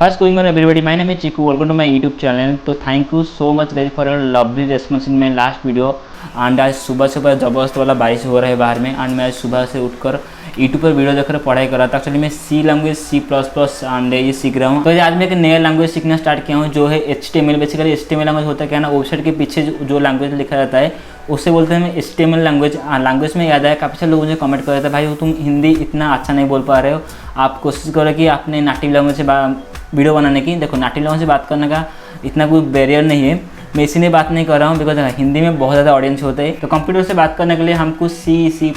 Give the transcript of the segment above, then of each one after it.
First going on everybody, my name is Chiku. Welcome to my YouTube channel. तो thank you so much guys for your lovely response in my last video. And आज सुबह सुबह ज़बरदस्त वाला बारिश हो रहा है बाहर में। एंड मैं आज सुबह से उठकर यूट्यूब पर वीडियो देखकर पढ़ाई कर रहा था। एक्चुअली मैं सी लैंग्वेज C++ एंड ये सीख रहा हूँ। तो आज मैं एक नया लैंग्वेज सीखना स्टार्ट किया हूँ जो है HTML। बेसिकली HTML लैंग्वेज होता है क्या ना, वेबसाइट के पीछे जो लैंग्वेज लिखा जाता है उससे बोलते हैं मैं HTML लैंग्वेज। लैंग्वेज में याद आया, काफ़ी सारे लोग मुझे कमेंट कर रहे थे भाई तुम हिंदी इतना अच्छा नहीं बोल पा रहे हो, आप कोशिश करो कि आपने नेटिव लैंग्वेज से वीडियो बनाने की। देखो नेटिव लैंग्वेज से बात करने का इतना कोई बैरियर नहीं है, मैं इसीलिए बात नहीं कर रहा हूँ बिकॉज हिंदी में बहुत ज़्यादा ऑडियंस होते हैं। तो कंप्यूटर से बात करने के लिए हमको C++,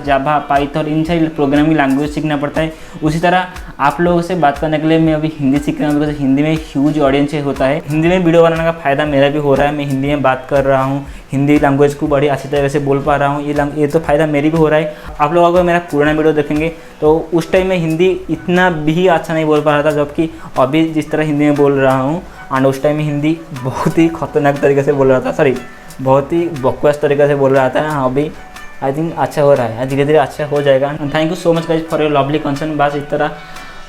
जावा, पाइथन इन सारी प्रोग्रामिंग लैंग्वेज सीखना पड़ता है। उसी तरह आप लोगों से बात करने के लिए मैं अभी हिंदी सीख रहा हूँ बिकॉज हिंदी में ह्यूज ऑडियंस होता है। हिंदी में वीडियो बनाने का फ़ायदा मेरा भी हो रहा है, मैं हिंदी में बात कर रहा हूँ, हिंदी लैंग्वेज को बड़ी अच्छी तरह से बोल पा रहा हूँ। ये तो फ़ायदा मेरी भी हो रहा है। आप लोग अगर मेरा पुराना वीडियो देखेंगे तो उस टाइम में हिंदी इतना भी अच्छा नहीं बोल पा रहा था जबकि अभी जिस तरह हिंदी में बोल रहा हूँ। एंड उस टाइम में हिंदी बहुत ही खतरनाक तरीके से बोल रहा था, सॉरी बहुत ही बकवास तरीके से बोल रहा था। अभी आई थिंक अच्छा हो रहा है, धीरे धीरे अच्छा हो जाएगा। Thank you so much guys for your lovely concern. बस इस तरह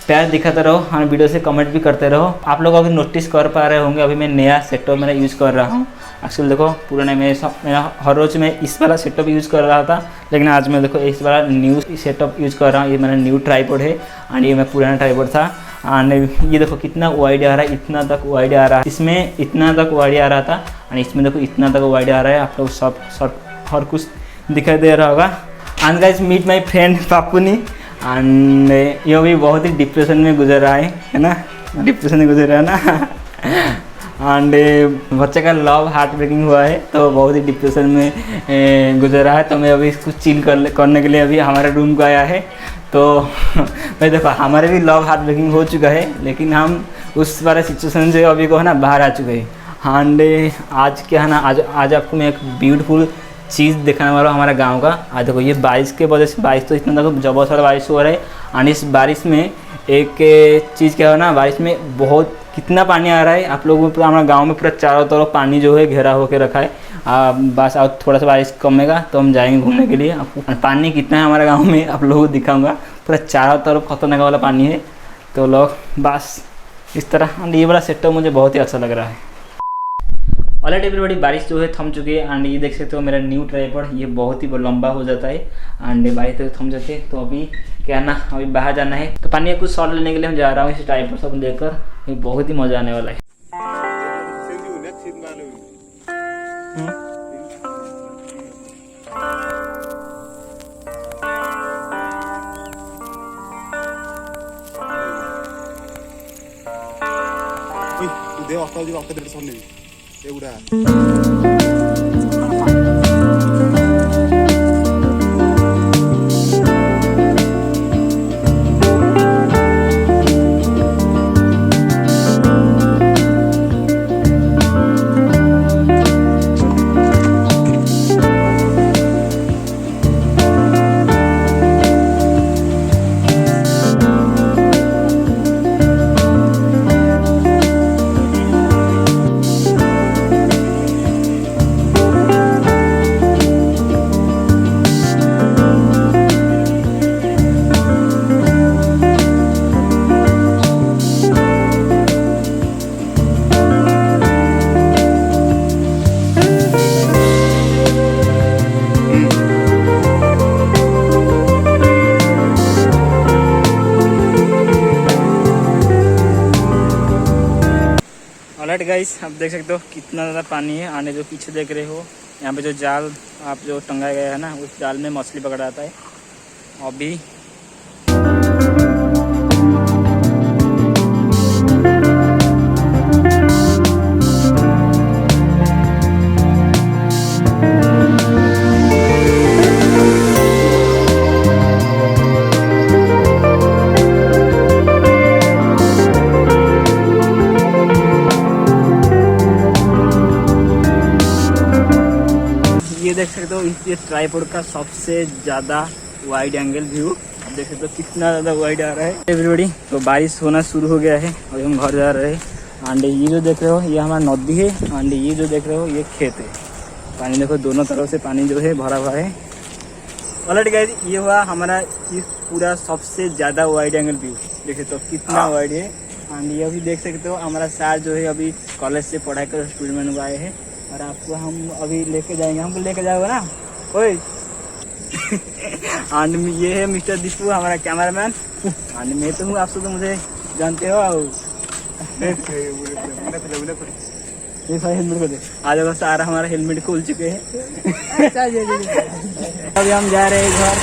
प्यार दिखाते रहो और वीडियो से कमेंट भी करते रहो। आप लोग अगर नोटिस कर पा रहे होंगे अभी मैं नया सेटअप मेरा यूज़ कर रहा हूँ। एक्चुअली देखो पुराने में मेरा हर रोज़ मैं इस वाला सेटअप यूज़ कर रहा था, लेकिन आज मैं देखो इस वाला न्यू सेटअप यूज़ कर रहा हूँ। ये मेरा न्यू ट्राइपॉड है एंड ये मैं पुराना ट्राइपॉड था। एंड ये देखो कितना वाइड आ रहा है, इतना तक वाइड आ रहा है, इसमें इतना तक वाइड आ रहा था एंड इसमें देखो इतना तक वाइड आ रहा है। आप लोग सब हर कुछ दिखाई दे रहा होगा। And guys meet my friend Papuni. And ये भी बहुत ही डिप्रेशन में गुजर रहा है ना, डिप्रेशन में गुजर रहा है ना। एंड बच्चे का लव हार्ट ब्रेकिंग हुआ है तो बहुत ही डिप्रेशन में गुजर रहा है। तो मैं अभी इसको चिल करने के लिए अभी हमारे रूम को आया है। तो भाई देखो हमारे भी लव हार्ट ब्रेकिंग हो चुका है, लेकिन हम उस वाले सिचुएशन से अभी को है ना बाहर आ चुके हैं। एंड आज क्या है ना, आज आपको मैं एक ब्यूटीफुल चीज़ दिखाने वाला हूँ हमारा गांव का। आज देखो ये बारिश के वजह से, बारिश तो इतना देखो जबरदस्त वाला बारिश हो रहा है। एंड इस बारिश में एक चीज़ क्या है ना, बारिश में बहुत कितना पानी आ रहा है। आप लोगों को हमारा गांव में पूरा चारों तरफ पानी जो है घेरा होकर रखा है। बस और थोड़ा सा बारिश कमेगा तो हम जाएंगे घूमने के लिए। पानी कितना है हमारे गांव में आप लोगों को दिखाऊंगा, पूरा चारों तरफ खतरनाक वाला पानी है। तो लोग बस इस तरह। एंड ये वाला सेटअप मुझे बहुत ही अच्छा लग रहा है। ऑलरेडी एवरीबॉडी बारिश जो है थम चुकी है। एंड ये देख सकते हो मेरा न्यू ट्राइपॉड, ये बहुत ही लंबा हो जाता है एंड बारिश तो थम जाती है। तो अभी क्या ना, अभी बाहर जाना है तो पानी का कुछ शॉट लेने के लिए हम जा रहा हूँ। इस ट्राइपॉड सब देखकर ये बहुत ही मज़ा आने वाला है। ऑलराइट गाइस, आप देख सकते हो कितना ज़्यादा पानी है। आने जो पीछे देख रहे हो यहाँ पे जो जाल आप जो टंगाया गया है ना, उस जाल में मछली पकड़ा जाता है। अभी ये देख सकते हो ये ट्राइपॉड का सबसे ज़्यादा वाइड एंगल व्यू। आप देख सकते हो कितना ज़्यादा वाइड आ रहा है एवरीबॉडी। तो बारिश होना शुरू हो गया है, अभी हम घर जा रहे हैं। एंड ये जो देख रहे हो ये हमारा नदी है एंड ये जो देख रहे हो ये खेत है। पानी देखो दोनों तरफ से पानी जो है भरा हुआ है। ऑलरेडी गाइस ये हुआ हमारा इस पूरा सबसे ज़्यादा वाइड एंगल व्यू। देखे तो कितना वाइड है एंड ये अभी देख सकते हो हमारा सर जो है अभी कॉलेज से पढ़ाई कर स्टूडेंट आए हैं और आपको हम अभी लेके जाएंगे, हमको लेके जाओगे ना ओए। एंड ये है मिस्टर दीपू हमारा कैमरामैन एंड मैं तो हूँ, आप सब तो मुझे जानते हो। ये सारे हेलमेट को दे आज अगर सारा हमारा हेलमेट खोल चुके हैं। अभी हम जा रहे हैं घर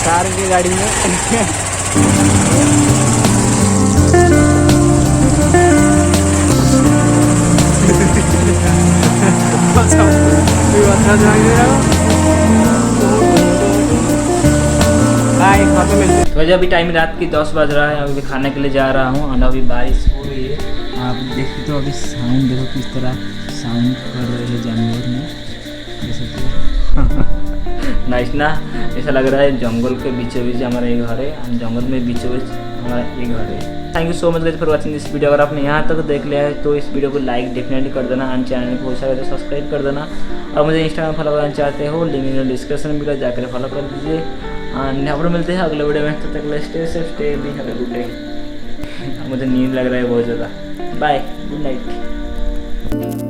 कार की गाड़ी में। तो अभी टाइम रात की 10 बज रहा है, अभी खाने के लिए जा रहा हूँ और अभी बारिश हो रही है। आप देखते तो अभी साउंड देखो किस तरह साउंड कर रहे हैं जानवर में, जैसे नाइस ना, ऐसा लग रहा है जंगल के बीचों बीच हमारा ये घर है और जंगल में बीचों बीच हमारा ये घर है। Thank you so much guys for watching this video. अगर आपने यहाँ तक देख लिया है तो इस वीडियो को लाइक डेफिनेटली कर देना एंड चैनल को अच्छा लगे तो सब्सक्राइब कर देना और मुझे इंस्टाग्राम फॉलो करना चाहते हो लिंक डिस्क्रिप्शन में जाकर फॉलो कर दीजिए एंड यहाँ पर मिलते हैं अगले वीडियो में। तब तक stay safe stay be have a good day. मुझे नींद लग रहा है बहुत ज़्यादा। Bye, good night.